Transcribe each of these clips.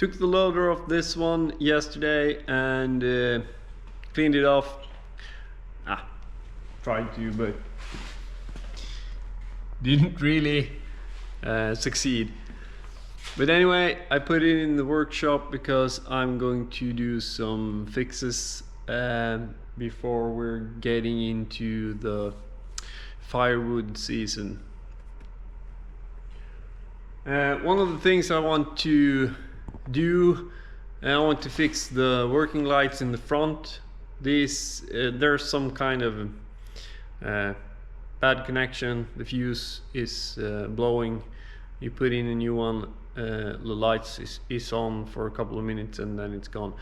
Took the loader off this one yesterday and cleaned it off. Tried to, but didn't really succeed. But anyway, I put it in the workshop because I'm going to do some fixes before we're getting into the firewood season. One of the things I want to do, I want to fix the working lights in the front. There's some kind of bad connection. The fuse is blowing. You put in a new one, the lights is on for a couple of minutes and then it's gone.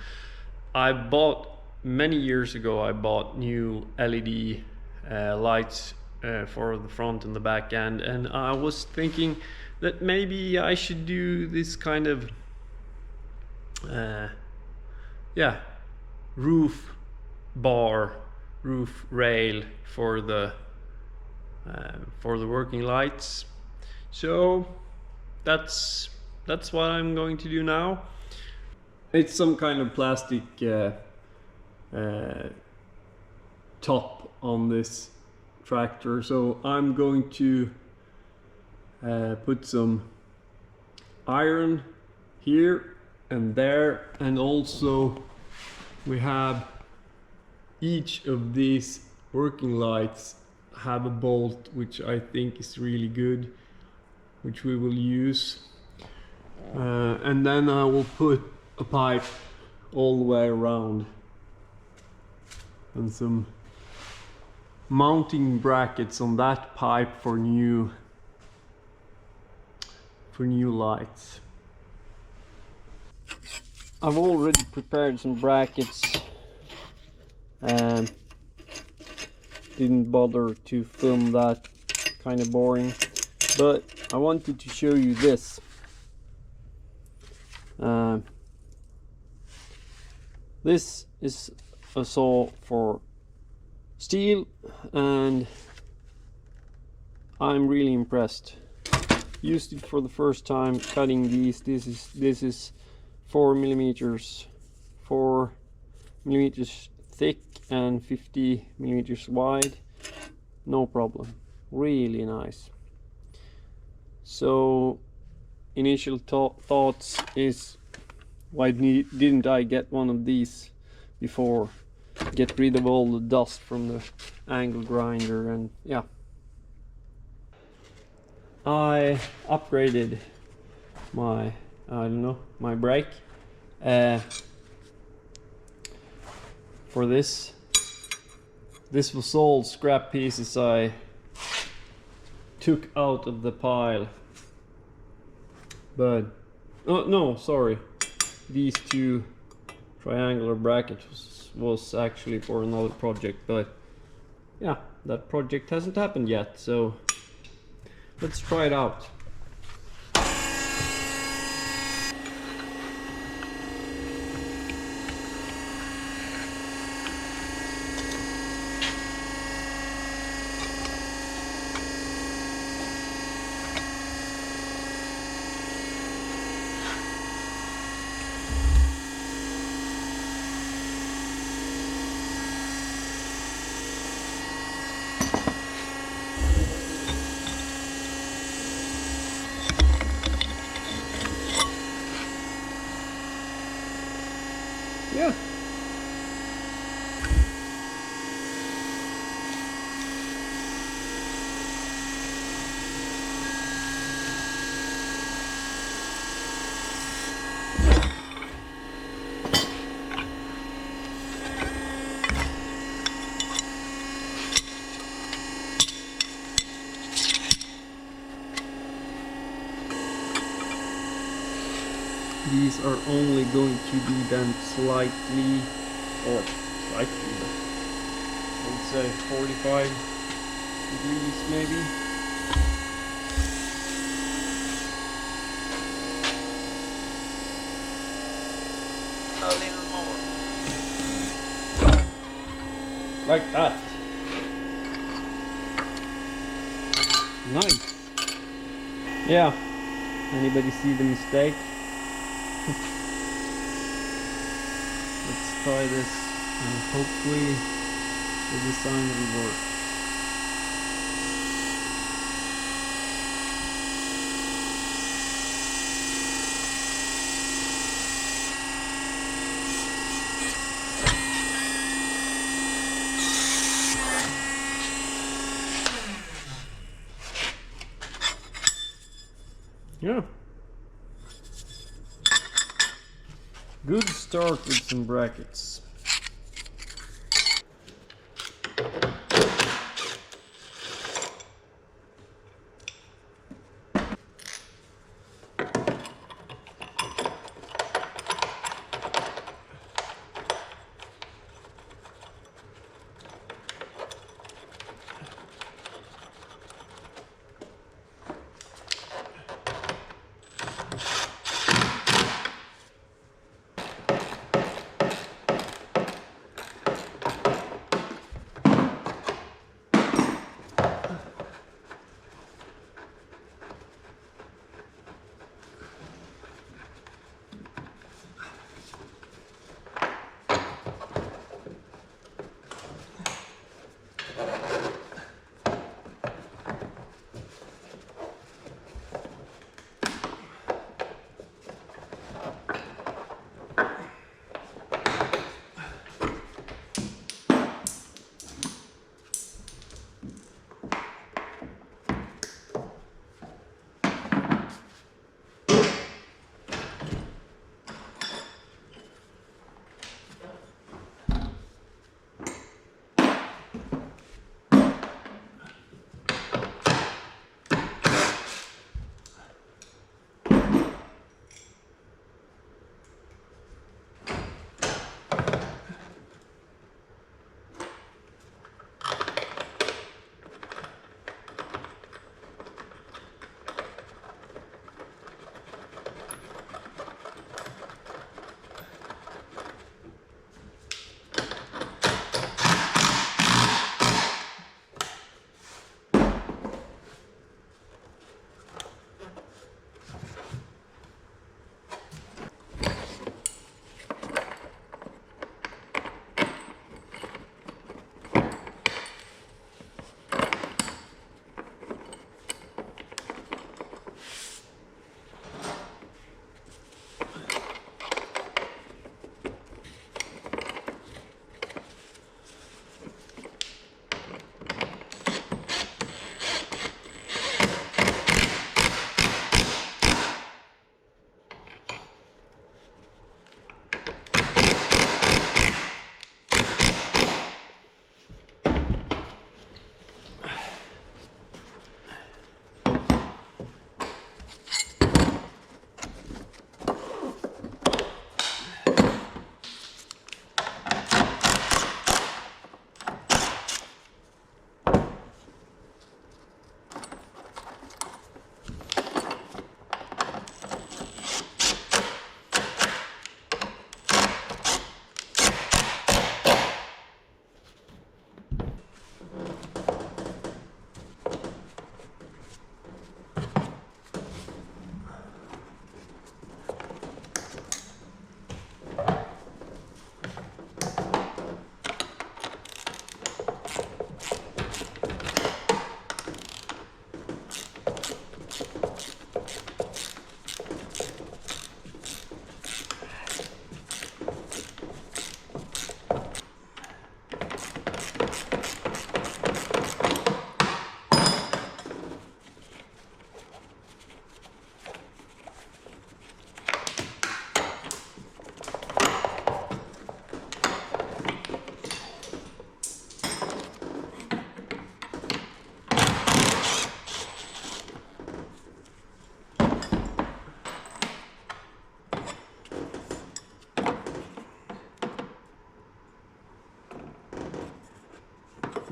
Many years ago I bought new LED lights for the front and the back end, and I was thinking that maybe I should do this kind of roof rail for the working lights. So that's what I'm going to do now. It's some kind of plastic top on this tractor, so I'm going to put some iron here and there, and also we have each of these working lights have a bolt which I think is really good, which we will use, and then I will put a pipe all the way around and some mounting brackets on that pipe for new lights. I've already prepared some brackets and didn't bother to film that, kind of boring, but I wanted to show you this. This is a saw for steel and I'm really impressed. Used it for the first time cutting these. This is 4 millimeters thick and 50 millimeters wide. No problem, really nice. So initial thoughts is, why didn't I get one of these before? Get rid of all the dust from the angle grinder, and yeah. I upgraded my my brake for this. This was all scrap pieces I took out of the pile, but no, sorry, these two triangular brackets was actually for another project, but yeah, that project hasn't happened yet, so let's try it out. Yeah. These are only going to be bent slightly, but I would say 45 degrees maybe. A little more. Like that. Nice. Yeah. Anybody see the mistake? try this and hopefully the design will work. Yeah. Good start with some brackets.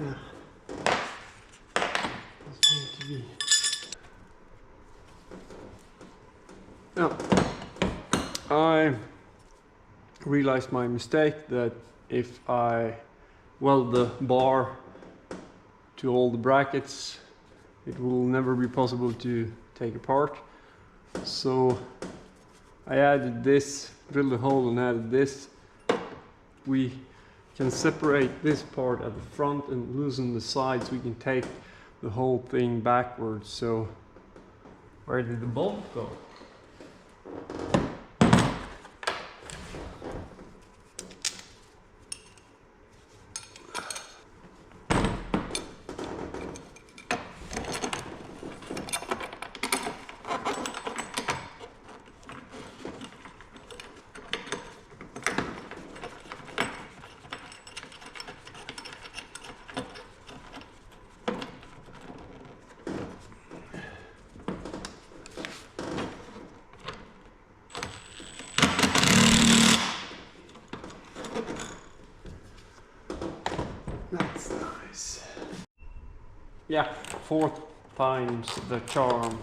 Yeah. Doesn't need to be. Now, I realized my mistake that if I weld the bar to all the brackets, it will never be possible to take apart. So I added this, drilled a hole and added this we can separate this part at the front and loosen the sides, we can take the whole thing backwards. So where did the bolt go? That's nice. Yeah, 4th time's the charm.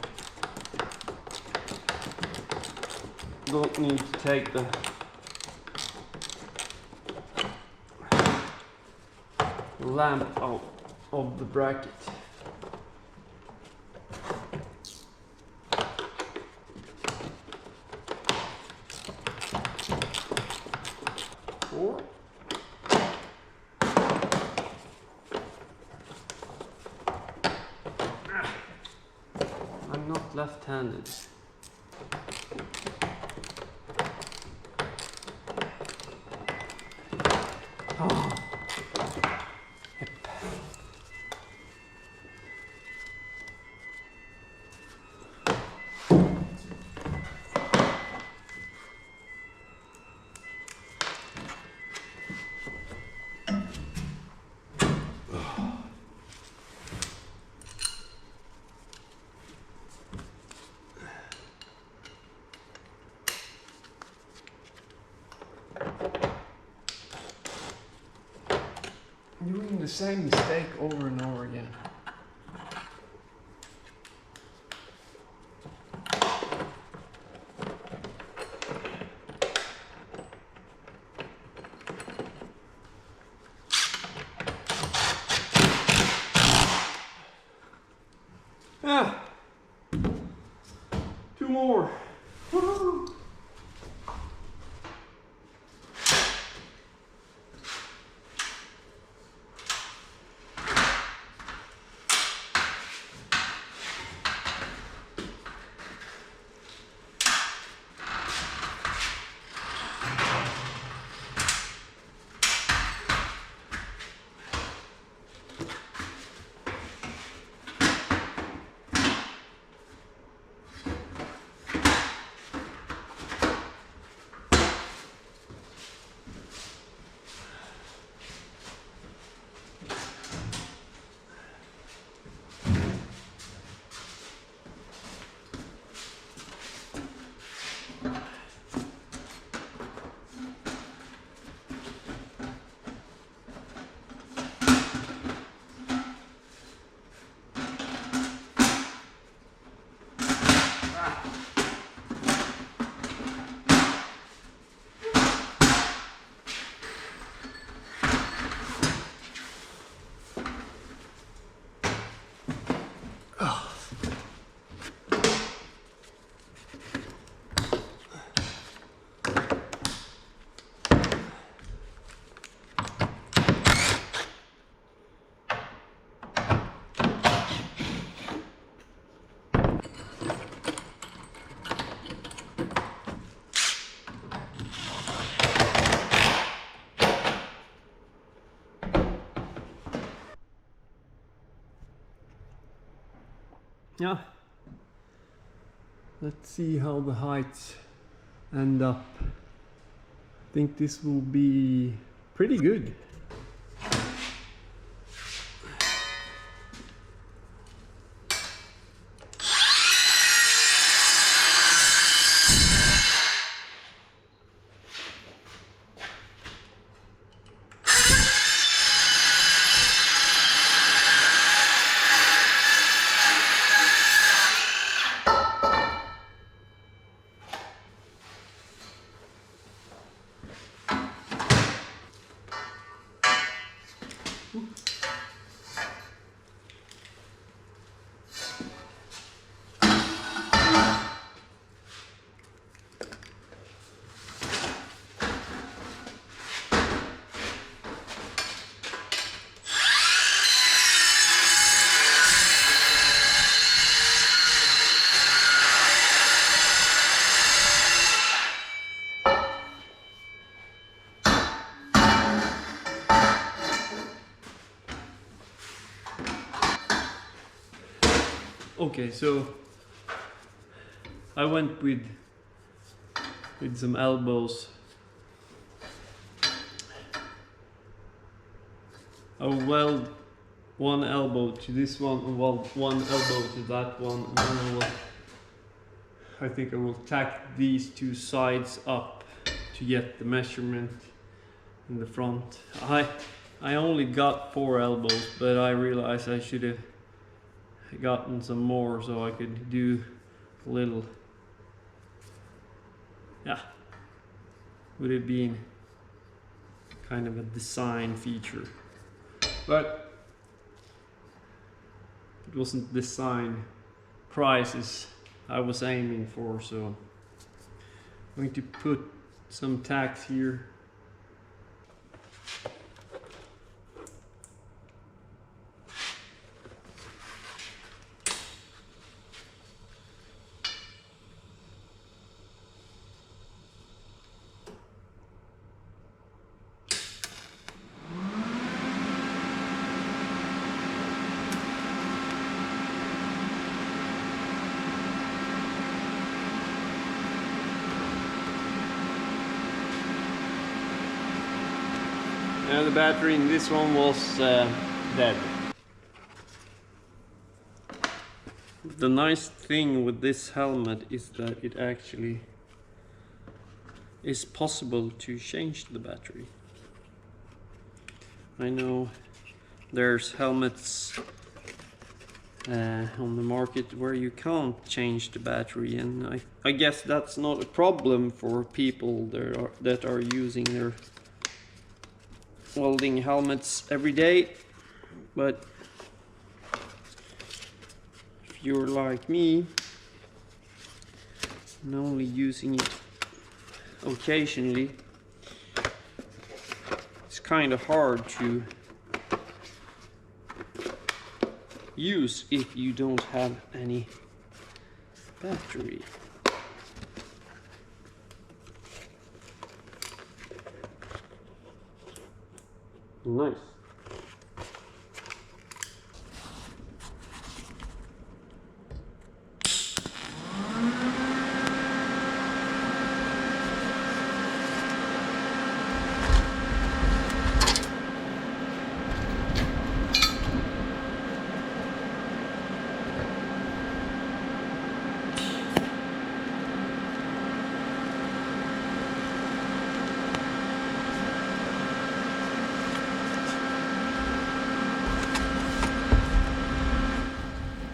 Don't need to take the lamp out of the bracket. Or I'm not left-handed. Oh. Yep. Doing the same mistake over and over again. Ah, 2 more. Woohoo! Yeah, let's see how the heights end up. I think this will be pretty good. Okay, so I went with some elbows. I will weld one elbow to this one and weld one elbow to that one, and then I think I will tack these two sides up to get the measurement in the front. I only got 4 elbows, but I realized I should have gotten some more so I could do a little, yeah, would have been kind of a design feature, but it wasn't design prices I was aiming for, so I'm going to put some tacks here. And the battery in this one was dead. The nice thing with this helmet is that it actually is possible to change the battery. I know there's helmets on the market where you can't change the battery, and I guess that's not a problem for people that are using their welding helmets every day, but if you're like me and only using it occasionally, it's kind of hard to use if you don't have any battery. Nice.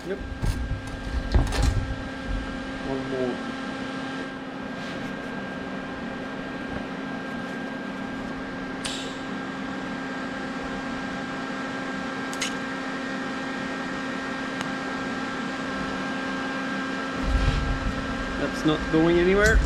Yep. One more. That's not going anywhere.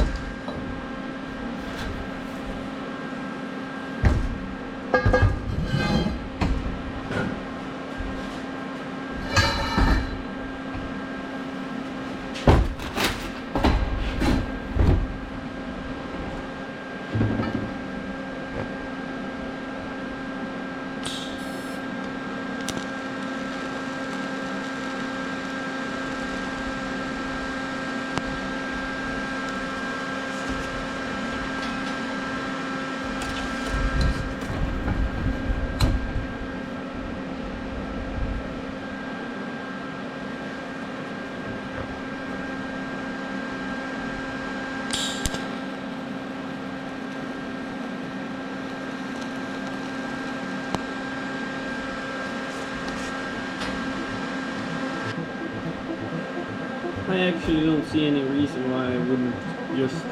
I actually don't see any reason why I wouldn't just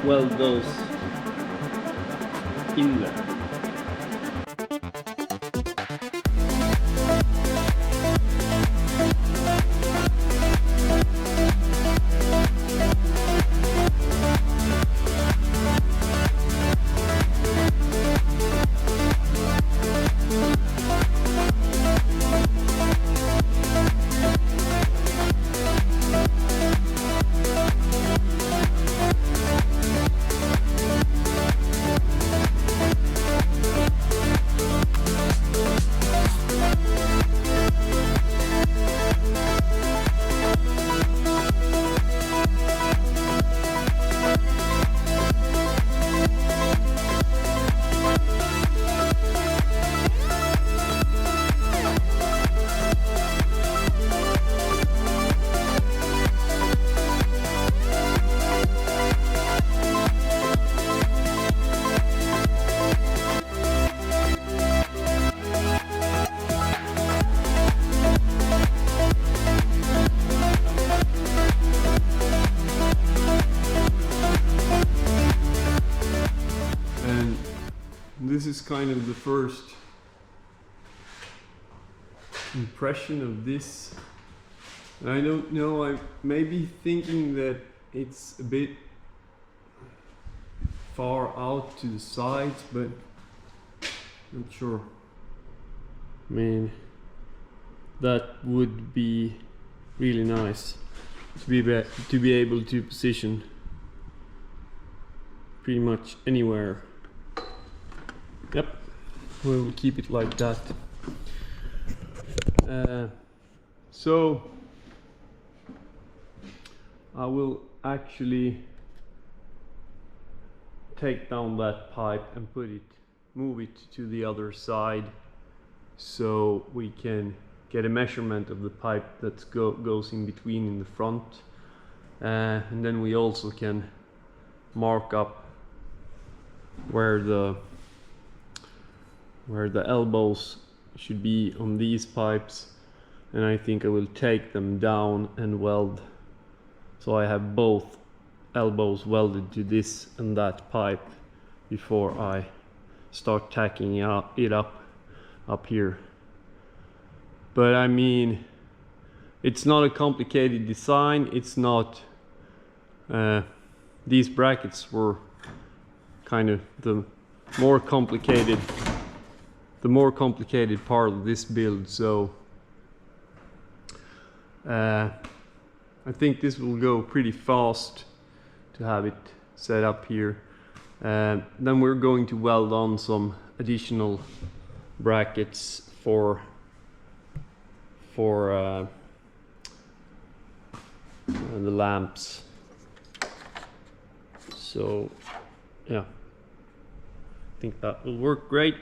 weld those in there. this is kind of the first impression of this. And I don't know, I may be thinking that it's a bit far out to the sides, but not sure. I mean, that would be really nice to be able to position pretty much anywhere. Yep, we'll keep it like that. So I will actually take down that pipe and move it to the other side, so we can get a measurement of the pipe that goes in between in the front, and then we also can mark up where the elbows should be on these pipes, and I think I will take them down and weld, so I have both elbows welded to this and that pipe before I start tacking it up here. But I mean, it's not a complicated design. It's not these brackets were kind of the more complicated part of this build, so I think this will go pretty fast to have it set up here. Then we're going to weld on some additional brackets for the lamps. So yeah, I think that will work great.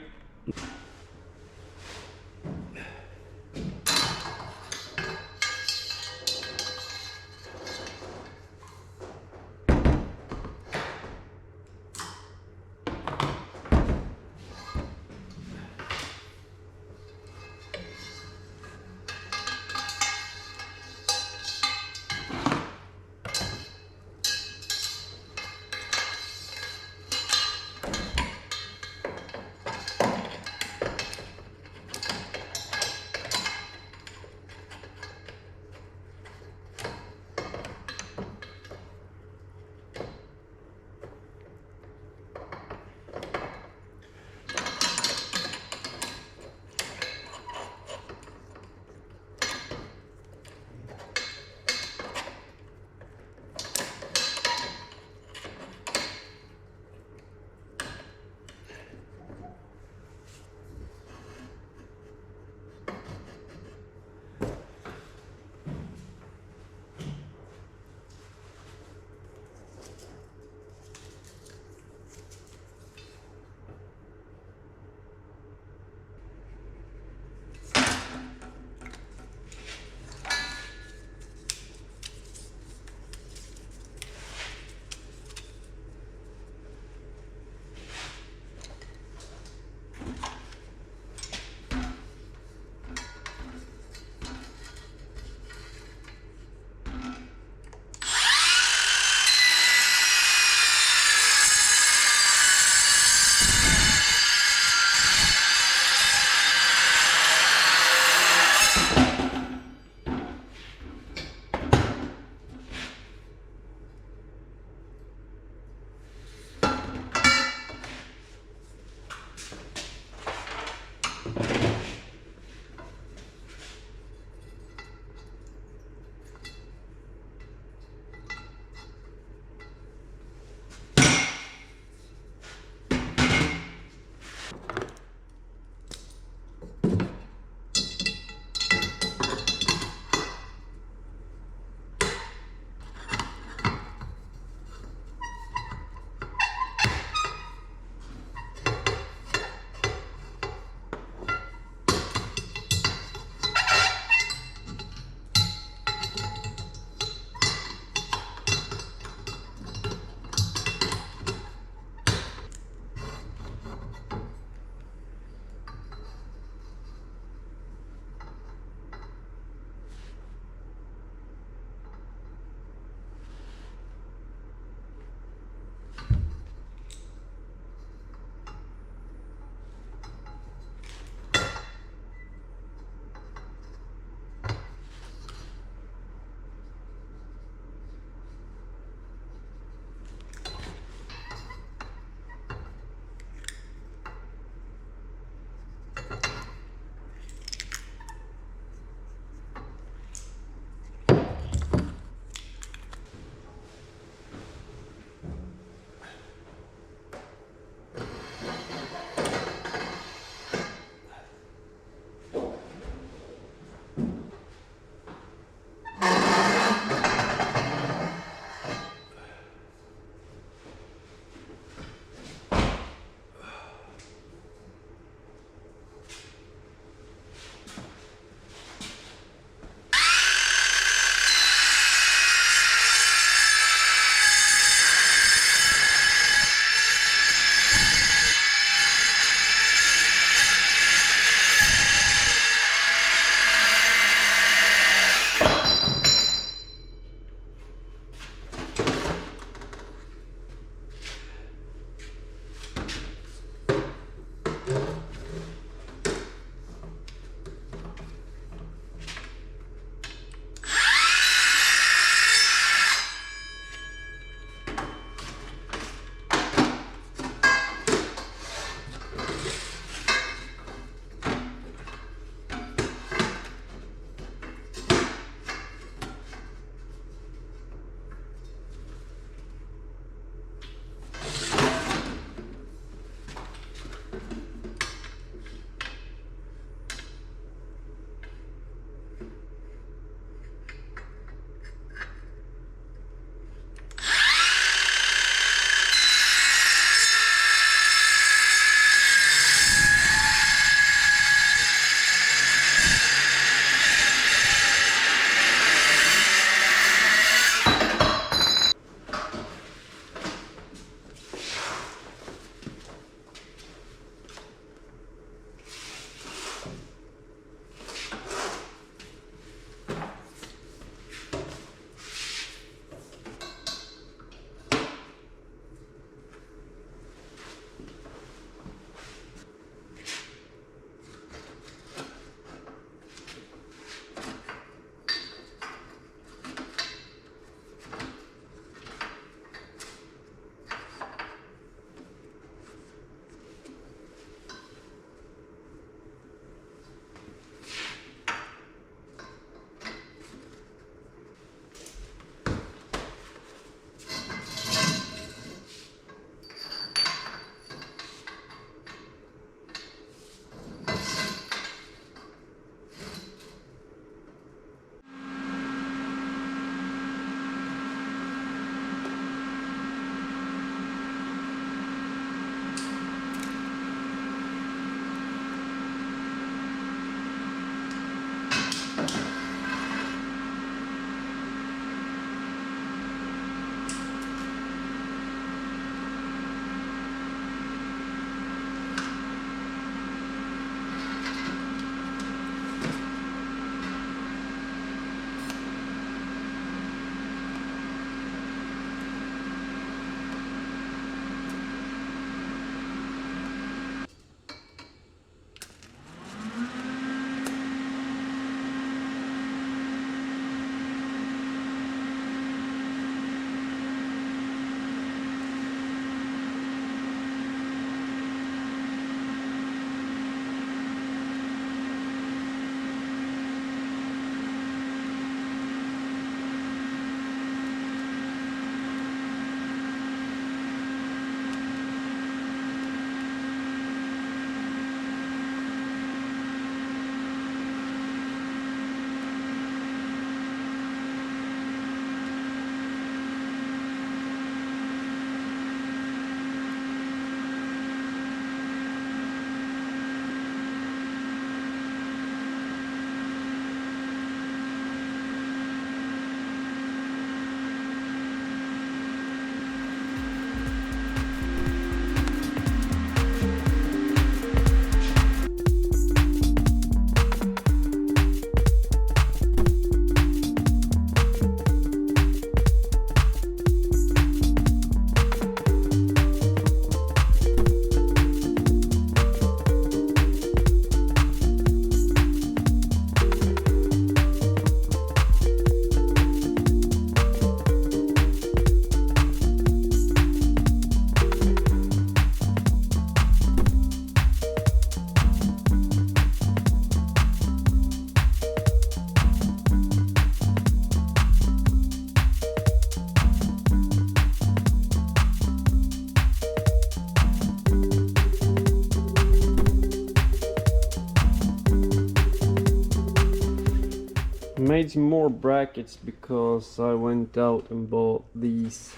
made some more brackets because I went out and bought these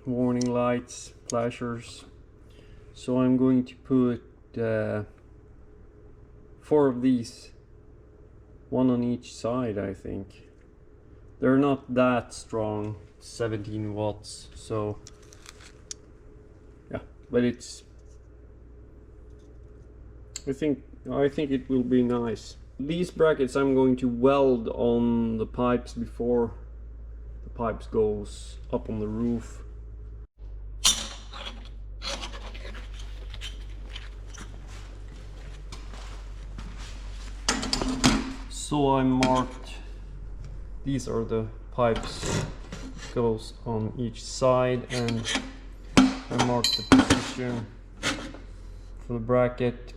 warning lights, flashers. So I'm going to put 4 of these, one on each side, I think. They're not that strong, 17 watts, so yeah, but it's, I think it will be nice. These brackets I'm going to weld on the pipes before the pipes goes up on the roof. So I marked, these are the pipes goes on each side, and I marked the position for the bracket.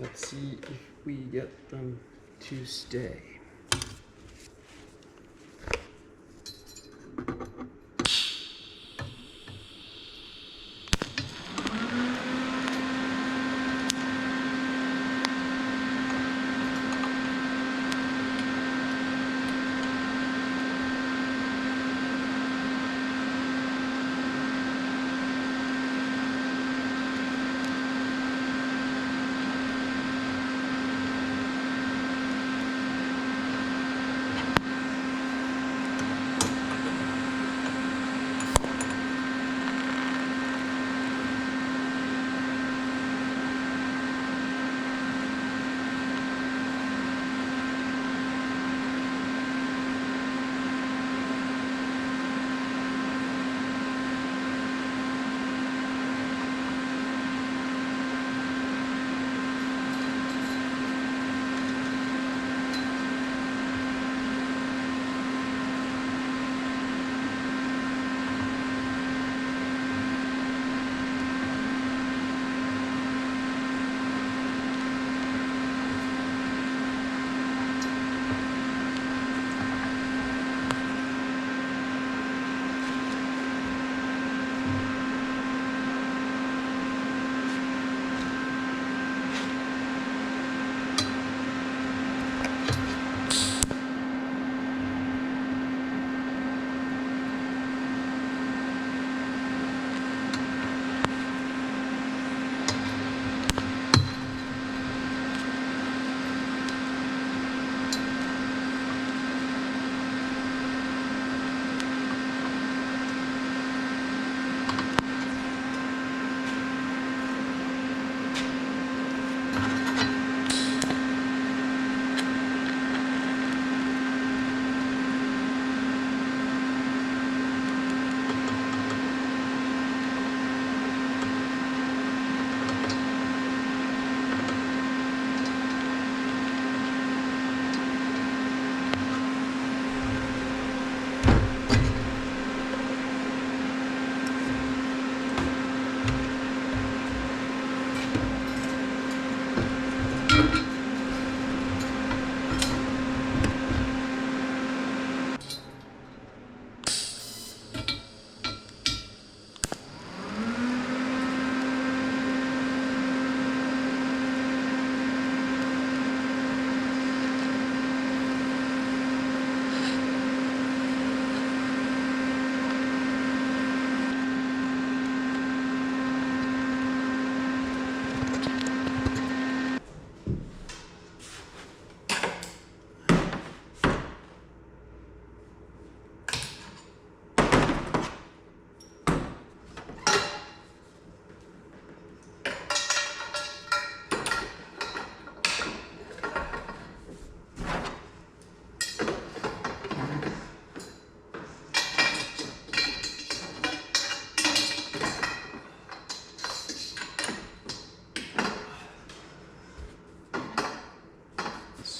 Let's see if we get them to stay.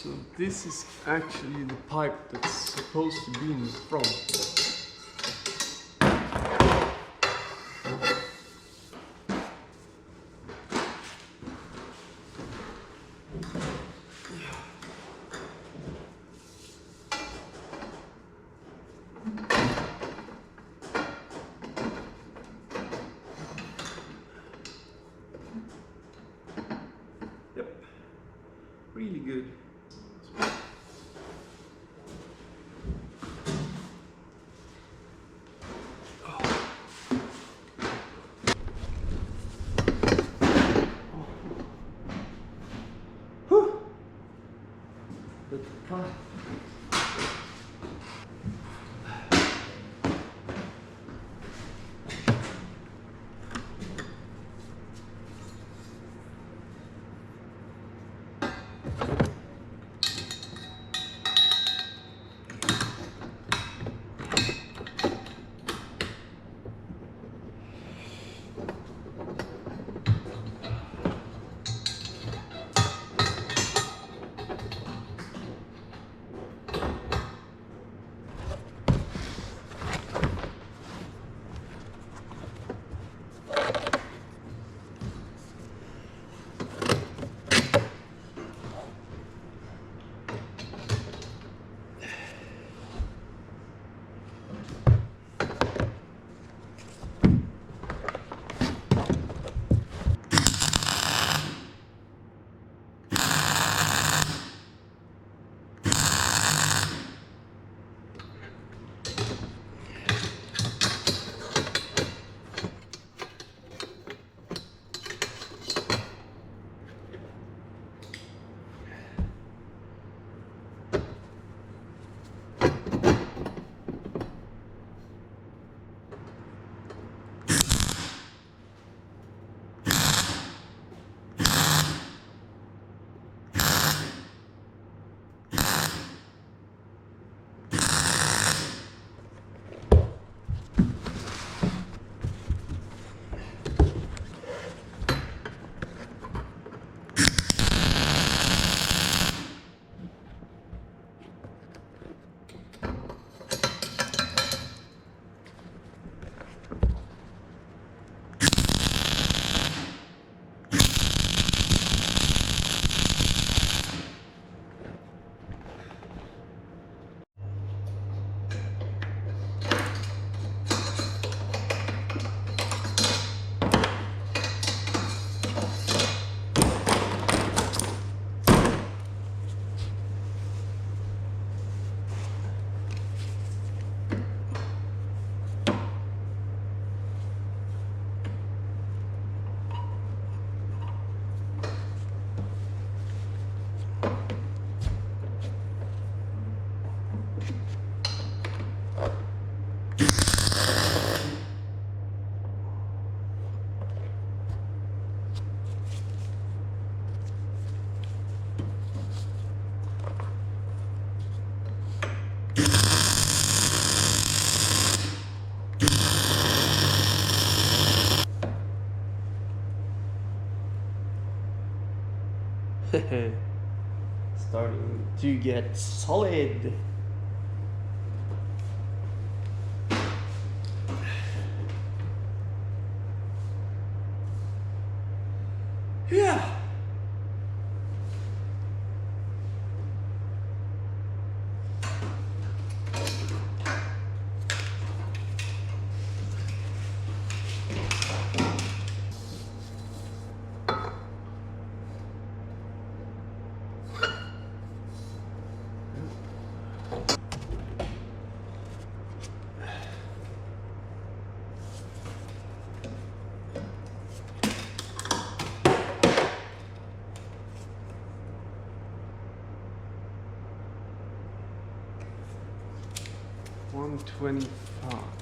So this is actually the pipe that's supposed to be in the front. Yep. Starting to get solid. Yeah. $125.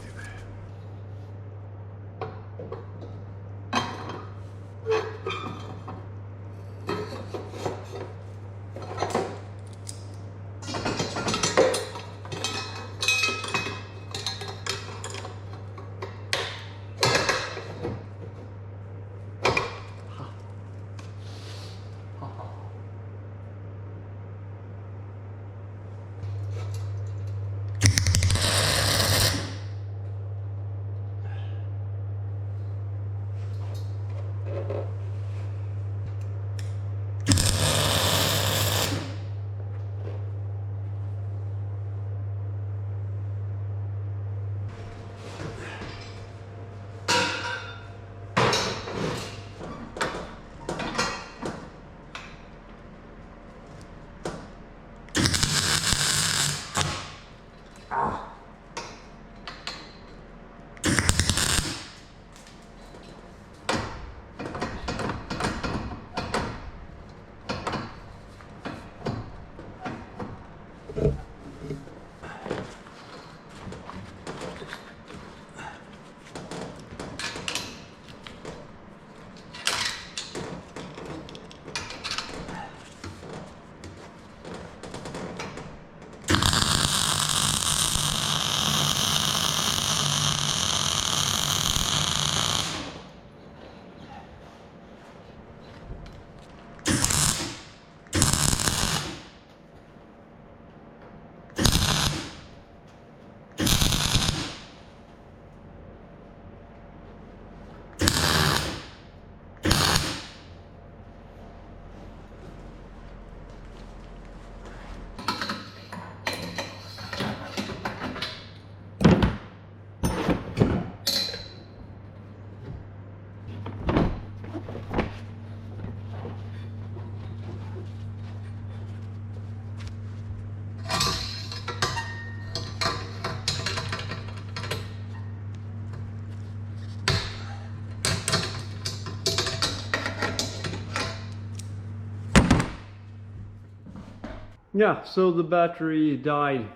Yeah, so the battery died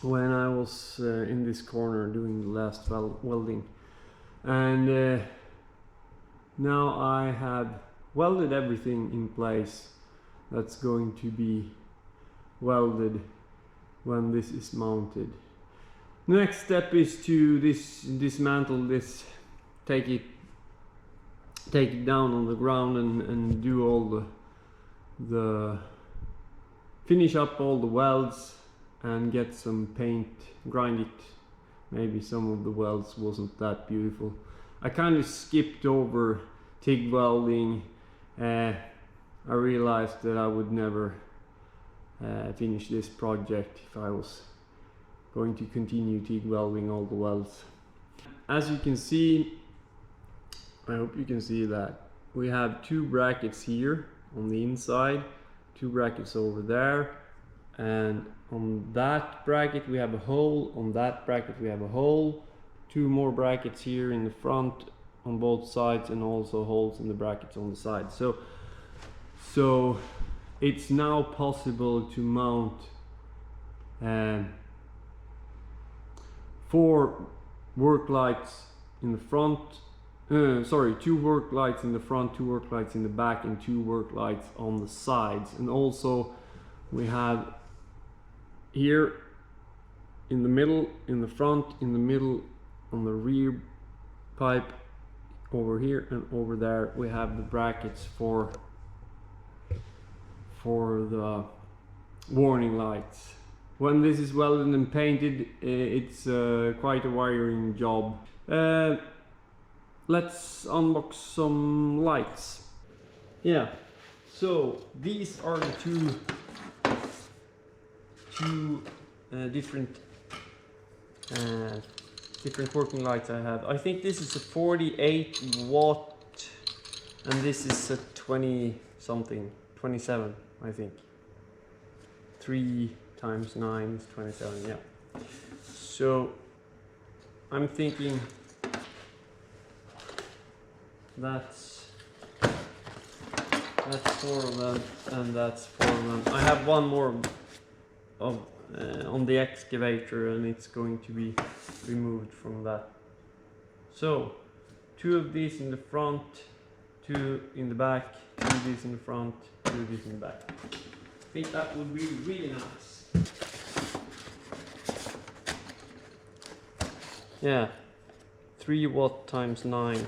when I was in this corner doing the last welding, and now I have welded everything in place that's going to be welded when this is mounted. The next step is to dismantle this, take it down on the ground and do all the finish up all the welds and get some paint, grind it. Maybe some of the welds wasn't that beautiful. I kind of skipped over TIG welding. I realized that I would never finish this project if I was going to continue TIG welding all the welds. As you can see, I hope you can see that we have 2 brackets here on the inside, 2 brackets over there, and on that bracket we have a hole, on that bracket we have a hole, 2 more brackets here in the front on both sides, and also holes in the brackets on the side. So it's now possible to mount 4 work lights in the front, 2 work lights in the front, 2 work lights in the back, and 2 work lights on the sides. And also we have here in the middle, in the front, in the middle, on the rear pipe, over here and over there, we have the brackets for the warning lights. When this is welded and painted, it's quite a wiring job. Let's unbox some lights. Yeah, so these are the two different working lights I have. I think this is a 48 watt and this is a 20 something, 27 I think. 3 times 9 is 27, yeah. So I'm thinking that's 4 of them, and that's 4 of them. I have one more of on the excavator, and it's going to be removed from that. So 2 of these in the front, 2 in the back, 2 of these in the front, 2 of these in the back. I think that would be really nice. Yeah, 3 watt times 9.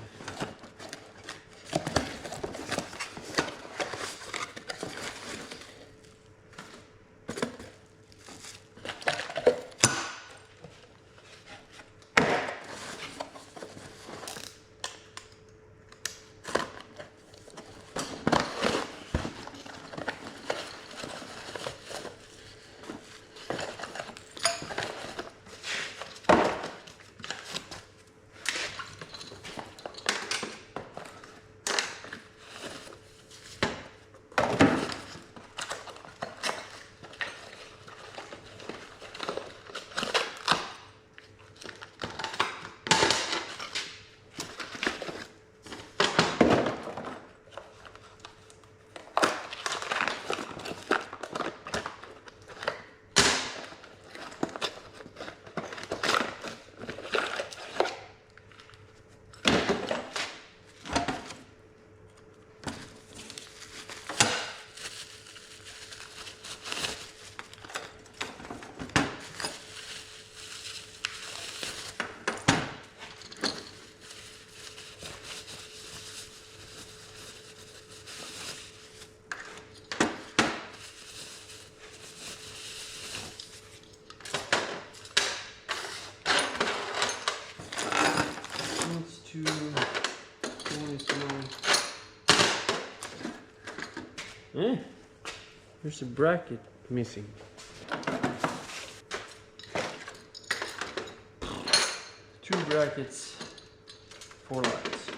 There's a bracket missing. 2 brackets, 4 lights.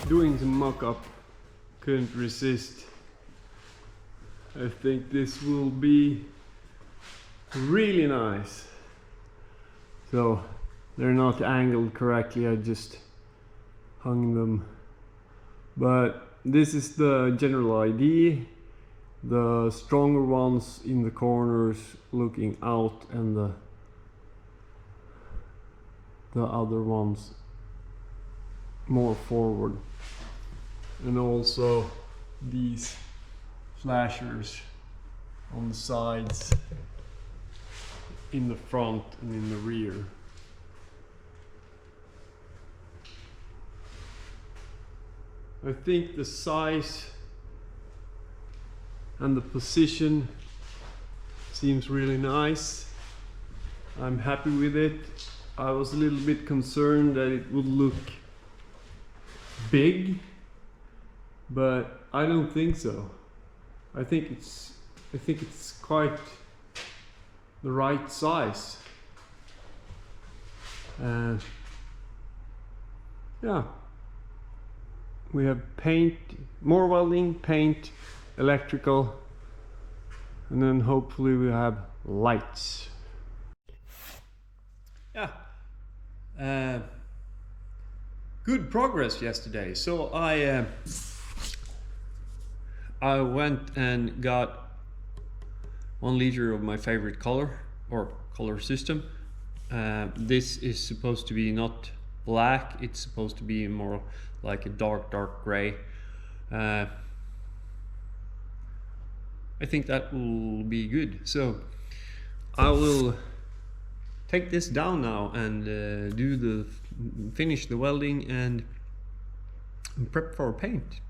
doing some mock-up, couldn't resist. I think this will be really nice. So they're not angled correctly, I just hung them. But this is the general idea. The stronger ones in the corners looking out, and the other ones more forward. And also these flashers on the sides, in the front and in the rear. I think the size and the position seems really nice. I'm happy with it. I was a little bit concerned that it would look big, but I don't think so. I think it's quite the right size. Yeah. We have paint, more welding, paint, electrical, and then hopefully we have lights. Yeah. Good progress yesterday. So I went and got 1 liter of my favorite color, or color system. This is supposed to be not black, it's supposed to be more like a dark gray. I think that will be good. So I will take this down now and finish the welding and prep for paint.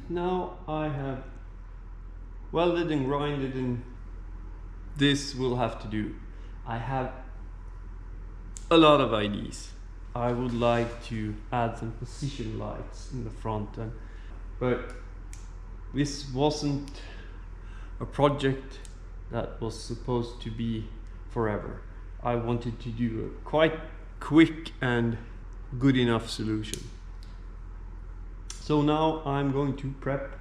now I have welded and grinded, and this will have to do. I have a lot of ideas. I would like to add some position lights in the front end, but this wasn't a project that was supposed to be forever. I wanted to do a quite quick and good enough solution. So now I'm going to prep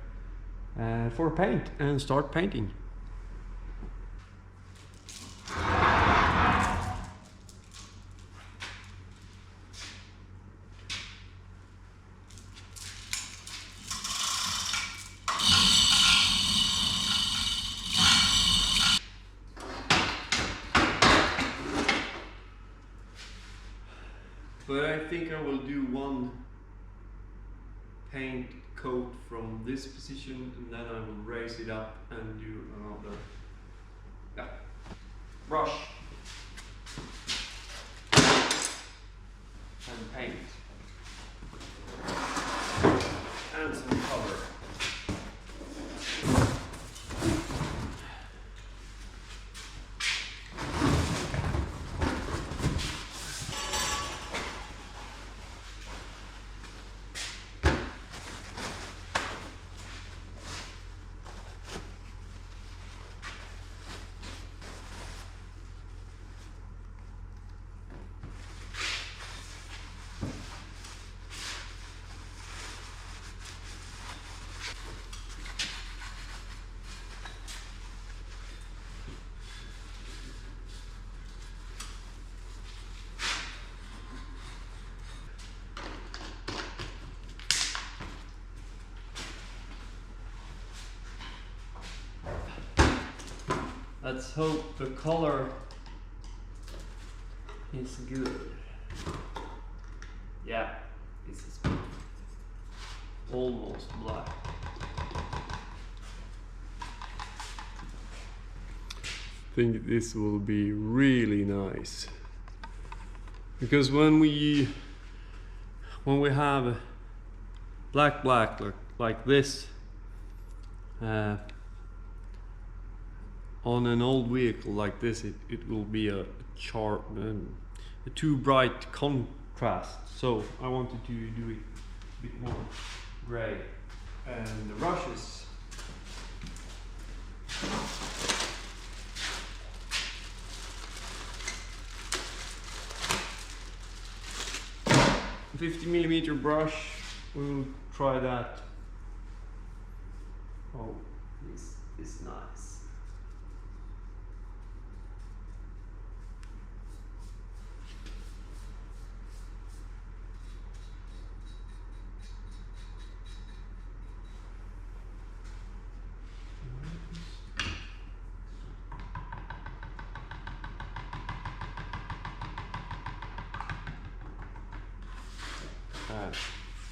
for paint and start painting. But I think I will do one paint coat from this position, and then I will raise it up and do another brush and paint and some color. Let's hope the color is good. Yeah, this is almost black. I think this will be really nice, because when we have black like this on an old vehicle like this, it will be a too bright contrast. So I wanted to do it a bit more gray. And the brushes, a 50mm brush, we'll try that. Oh, this is nice.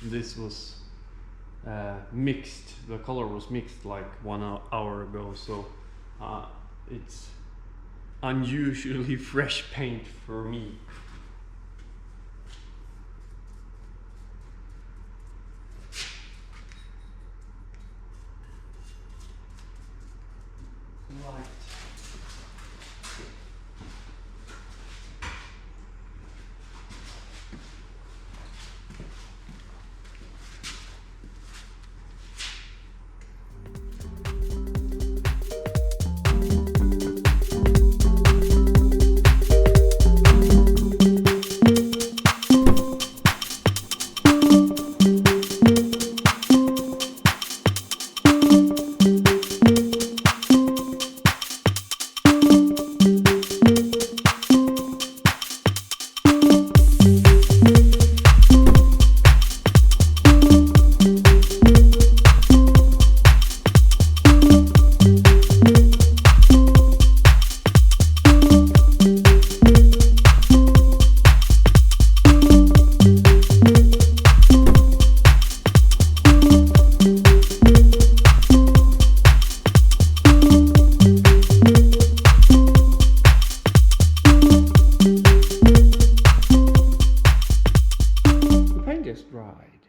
This was mixed, the color was mixed like 1 hour ago, so it's unusually fresh paint for me. Right.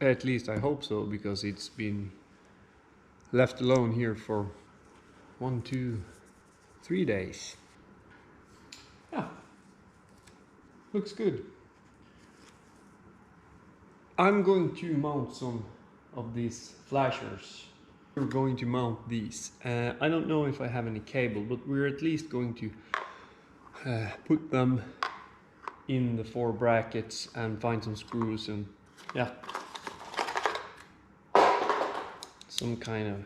At least I hope so, because it's been left alone here for 1, 2, 3 days. Yeah, looks good. I'm going to mount some of these flashers. We're going to mount these. I don't know if I have any cable, but we're at least going to put them in the 4 brackets and find some screws and yeah, some kind of.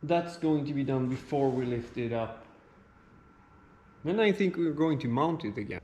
That's going to be done before we lift it up. Then I think we're going to mount it again.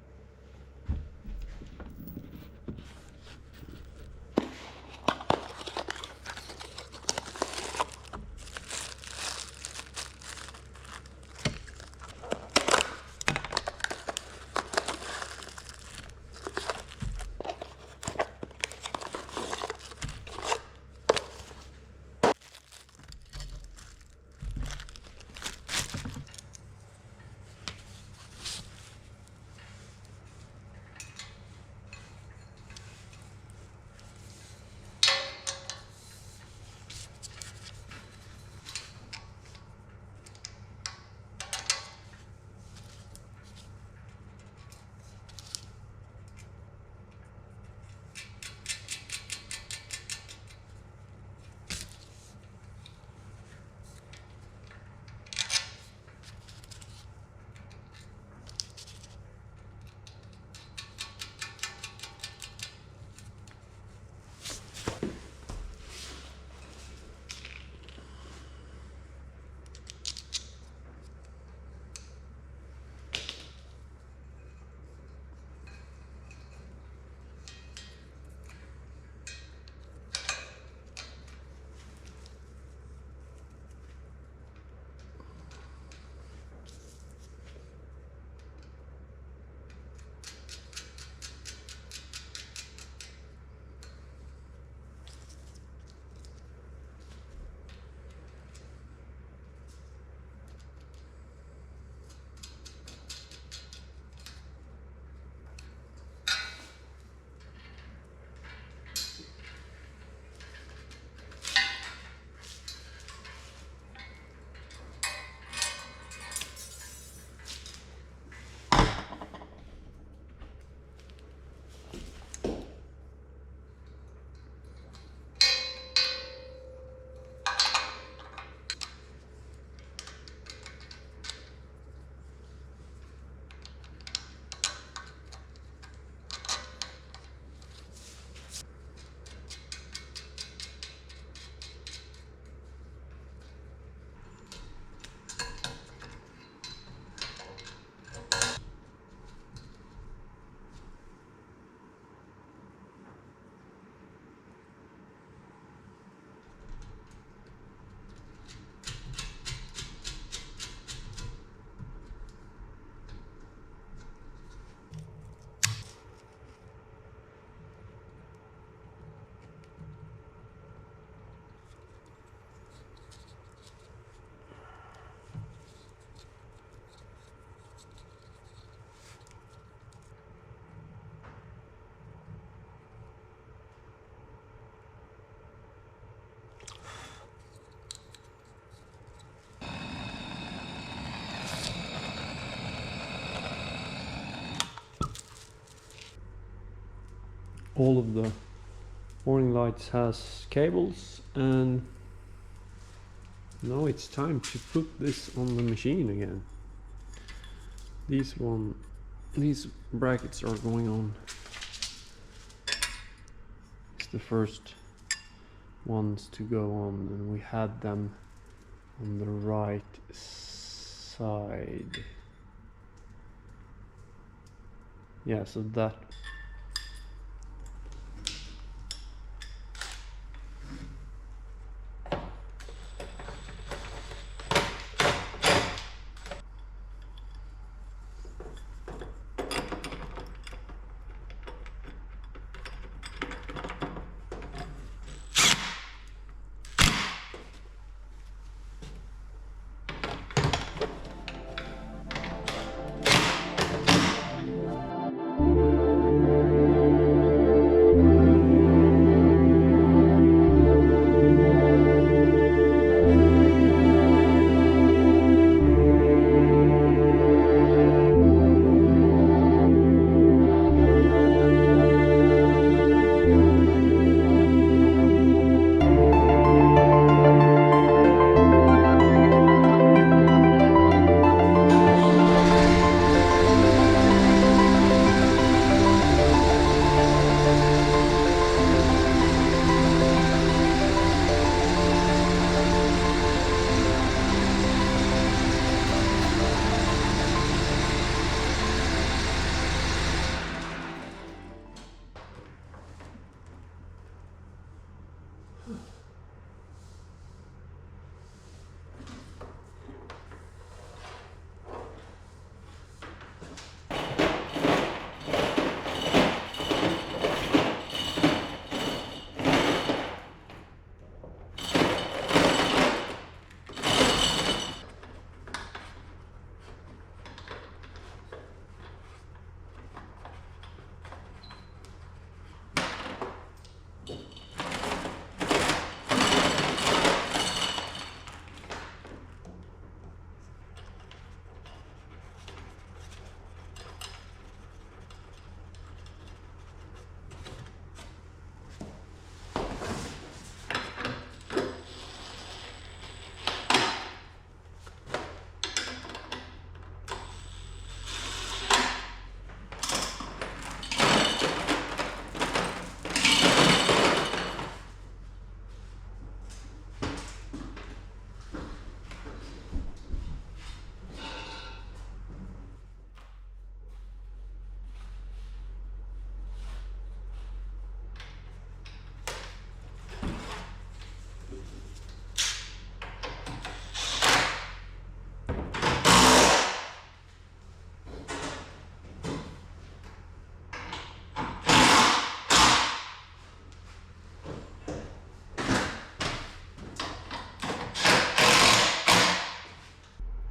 All of the warning lights has cables, and now it's time to put this on the machine again. These brackets are going on. It's the first ones to go on, and we had them on the right side. Yeah, so that.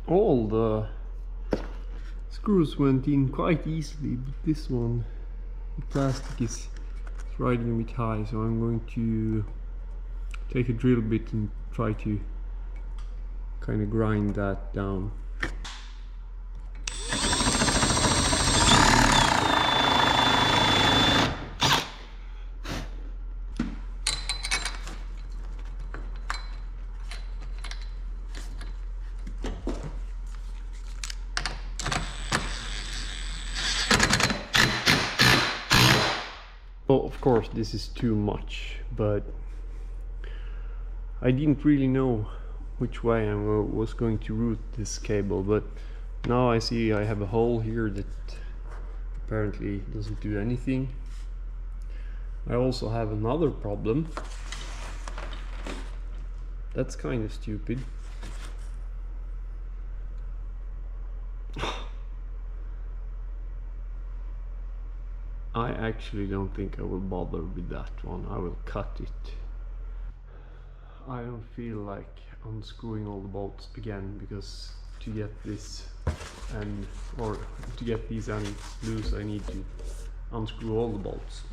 all the screws went in quite easily, but this one, the plastic is riding a bit high, so I'm going to take a drill bit and try to kind of grind that down. Well, of course this is too much, but I didn't really know which way I was going to route this cable, but now I see I have a hole here that apparently doesn't do anything. I also have another problem. That's kind of stupid. I actually don't think I will bother with that one. I will cut it. I don't feel like unscrewing all the bolts again, because to get this end, or to get these ends loose, I need to unscrew all the bolts.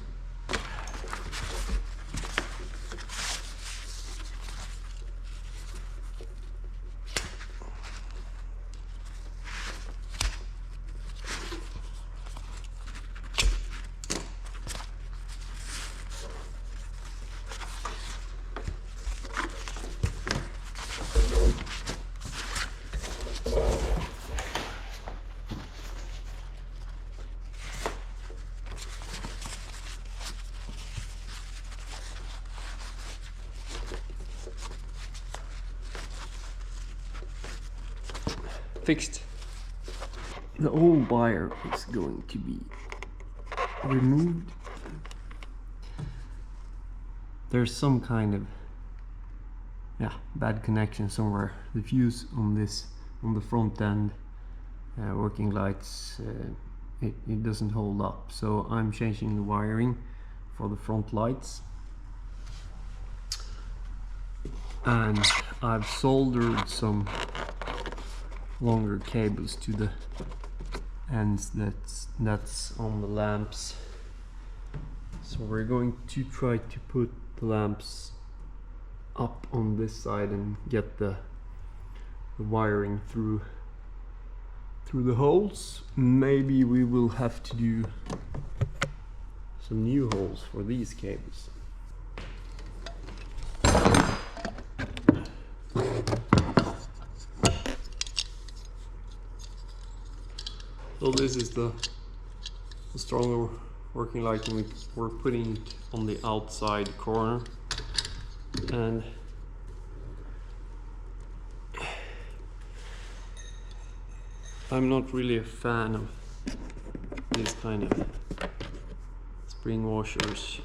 Fixed. The old wire is going to be removed. There's some kind of bad connection somewhere. The fuse on this, on the front end, working lights, it doesn't hold up, so I'm changing the wiring for the front lights, and I've soldered some longer cables to the ends that's on the lamps. So we're going to try to put the lamps up on this side and get the wiring through the holes. Maybe we will have to do some new holes for these cables. So this is the stronger working light, and we're putting it on the outside corner, and I'm not really a fan of these kind of spring washers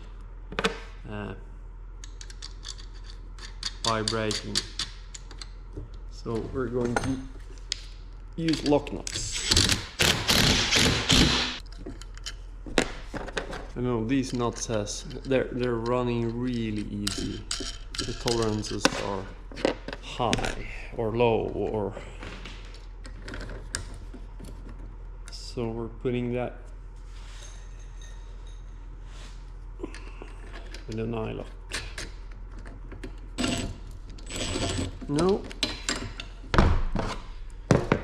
vibrating, so we're going to use lock nuts. I know these nuts they're running really easy. The tolerances are high or low, or so we're putting that with an eye lock. No,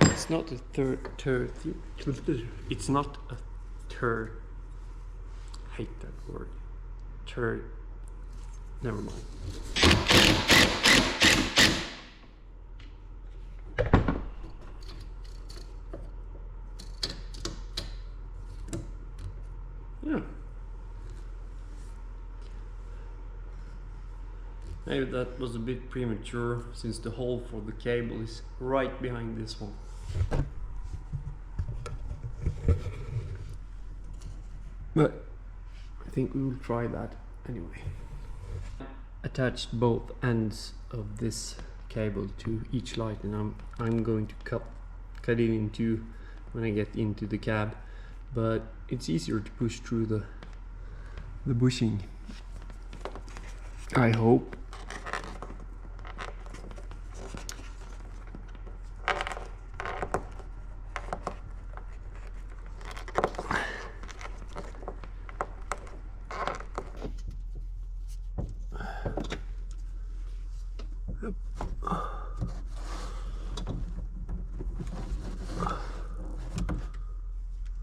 it's not a it's not a third. Hate that word. Never mind. Yeah. Maybe that was a bit premature, since the hole for the cable is right behind this one. But I think we will try that anyway. Attached both ends of this cable to each light, and I'm going to cut it in two when I get into the cab, but it's easier to push through the bushing, I hope.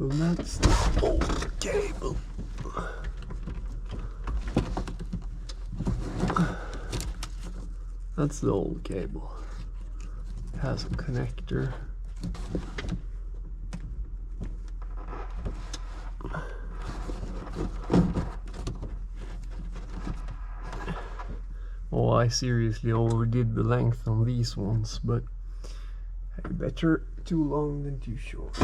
So that's the old cable. That's the old cable. It has a connector. Oh, I seriously overdid the length on these ones, but hey, better too long than too short.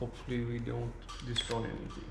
Hopefully we don't destroy anything.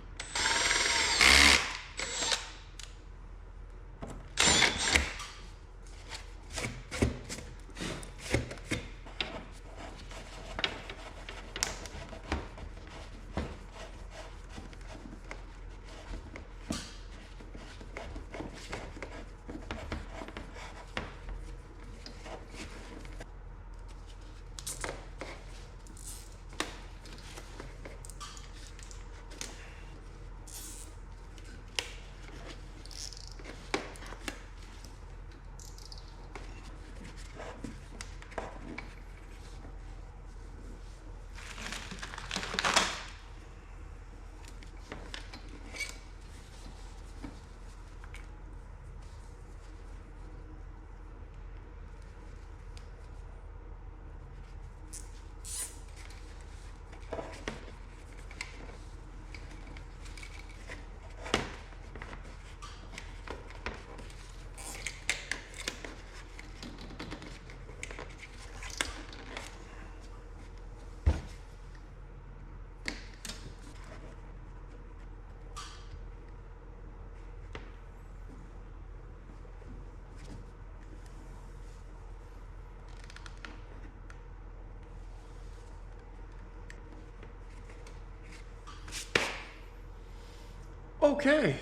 Okay,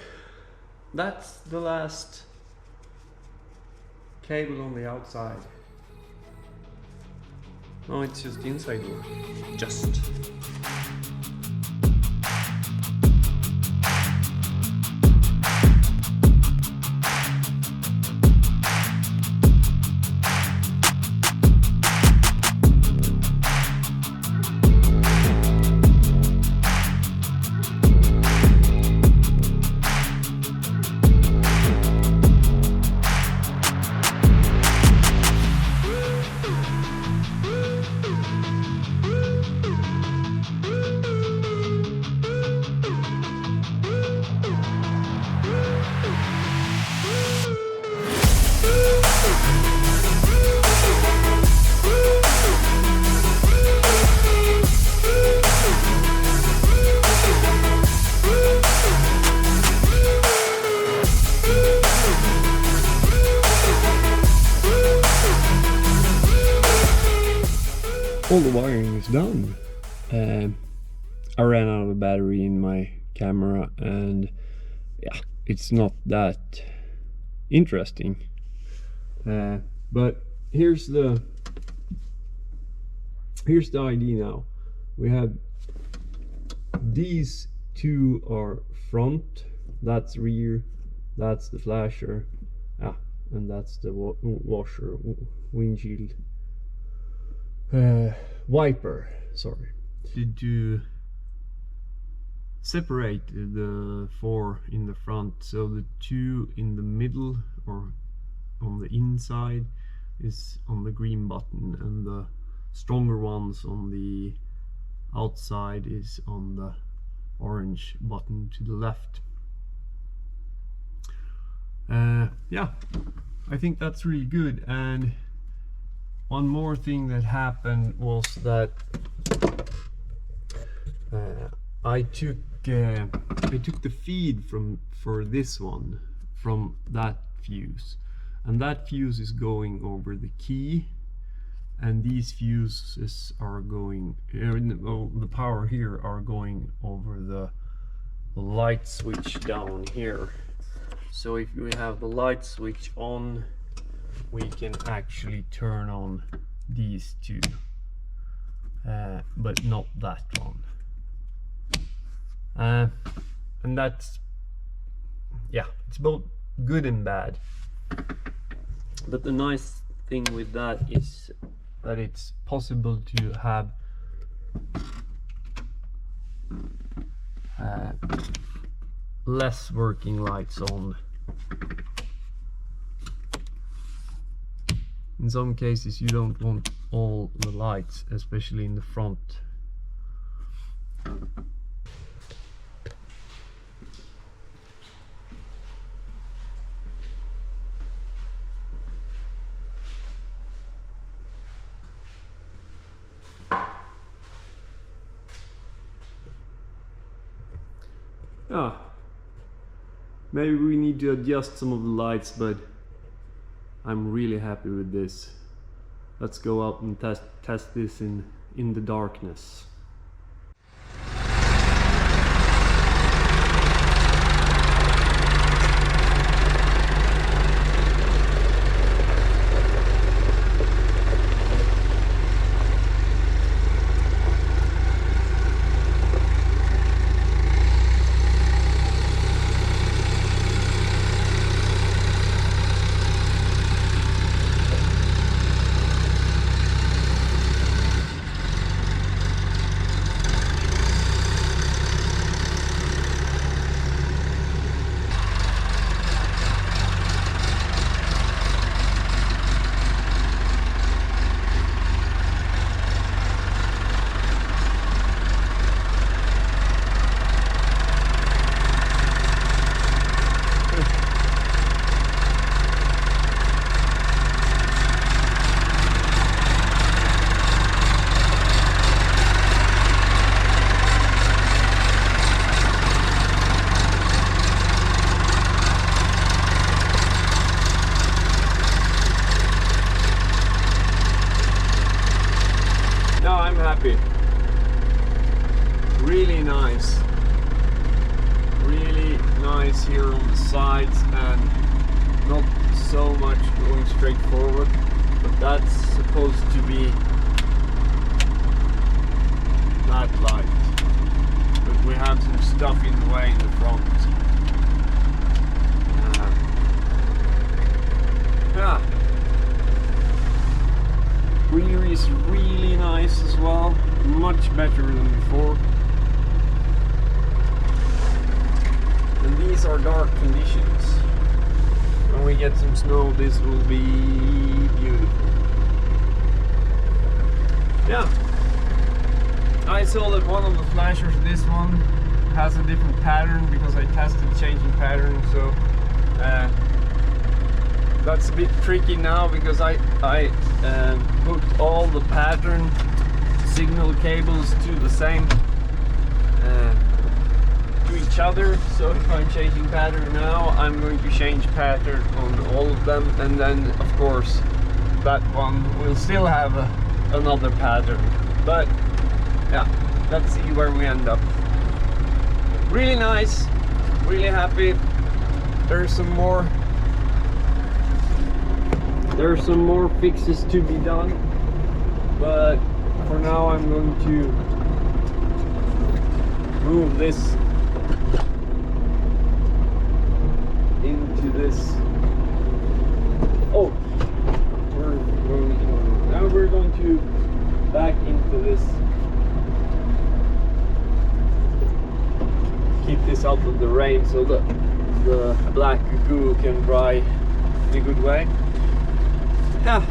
that's the last cable on the outside. No, it's just the inside door. Just. all the wiring is done. I ran out of battery in my camera, and yeah, it's not that interesting. But here's the idea now. We have these two are front, that's rear, that's the flasher, and that's the washer, windshield, wiper, sorry. To separate the 4 in the front, so the 2 in the middle or on the inside is on the green button, and the stronger ones on the outside is on the orange button to the left. Yeah, I think that's really good. And one more thing that happened was that I took the feed for this one from that fuse, and that fuse is going over the key, and these fuses are going, the power here are going over the light switch down here. So if we have the light switch on, we can actually turn on these two, but not that one. And that's, yeah, it's both good and bad. But the nice thing with that is that it's possible to have less working lights on. In some cases you don't want all the lights, especially in the front. Maybe we need to adjust some of the lights, but I'm really happy with this. Let's go out and test this in the darkness. Happy. Really nice here on the sides, and not so much going straight forward, but that's supposed to be that light, but we have some stuff in the way in the front. Yeah, rear is really nice as well, much better than before. And these are dark conditions. When we get some snow, this will be beautiful. Yeah, I saw that one of the flashers, this one, has a different pattern because I tested changing pattern, so that's a bit tricky now because I hooked all the pattern signal cables to the same to each other. So if I'm changing pattern now, I'm going to change pattern on all of them, and then of course that one will still have another pattern. But yeah, let's see where we end up. Really nice, really happy. There's some more fixes to be done, but for now I'm going to move this into this. Oh, now we're going to back into this. Keep this out of the rain so that the black goo can dry in a good way. Yeah,